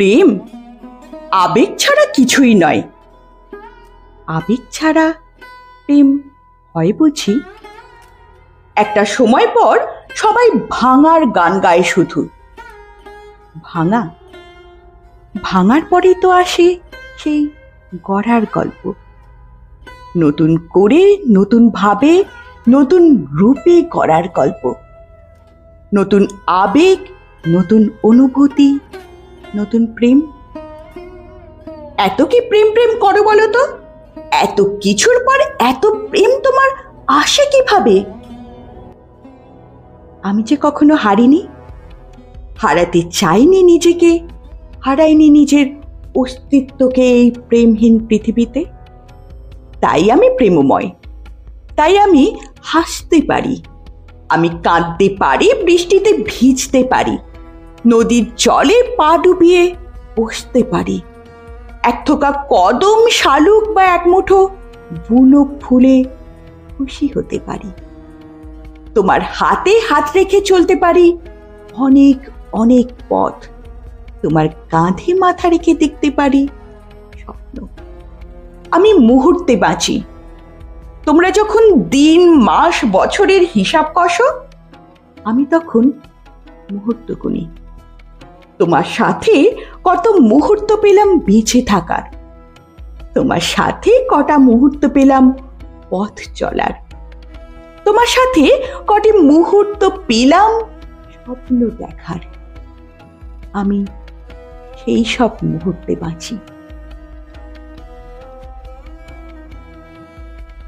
প্রেম আবেগ ছাড়া কিছুই নয়। আবেগ ছাড়া প্রেম হয় বুঝি? একটা সময় পর সবাই ভাঙার গান গায়, শুধু ভাঙা। ভাঙার পরেই তো আসে সেই গড়ার গল্প, নতুন করে, নতুন ভাবে, নতুন রূপে গড়ার গল্প। নতুন আবেগ, নতুন অনুভূতি, নতুন প্রেম। এত কি প্রেম প্রেম করো বলো তো? এত কিছুর পর এত প্রেম তোমার আসে কিভাবে? আমি যে কখনো হারিনি, হারাতে চাইনি নিজেকে, হারাইনি নিজের অস্তিত্বকে এই প্রেমহীন পৃথিবীতে। তাই আমি প্রেমময়, তাই আমি হাসতে পারি, আমি কাঁদতে পারি, বৃষ্টিতে ভিজতে পারি, নদীর জলে পা ডুবিয়ে বসতে পারি, এক থোকা কদম, শালুক বা এক মুঠো বুনো ফুলে খুশি হতে পারি। তোমার হাতে হাত রেখে চলতে পারি অনেক অনেক পথ, তোমার কাঁধে মাথা রেখে দেখতে পারি স্বপ্ন। আমি মুহূর্তে বাঁচি। তোমরা যখন দিন, মাস, বছরের হিসাব কষো, আমি তখন মুহূর্ত গুনি। তোমার সাথে কত মুহূর্ত পেলাম বেঁচে থাকার, তোমার সাথে কটা মুহূর্ত পেলাম পথ চলার, তোমার সাথে কটি মুহূর্ত পেলাম স্বপ্ন দেখার। আমি সেই সব মুহূর্তে বাঁচি।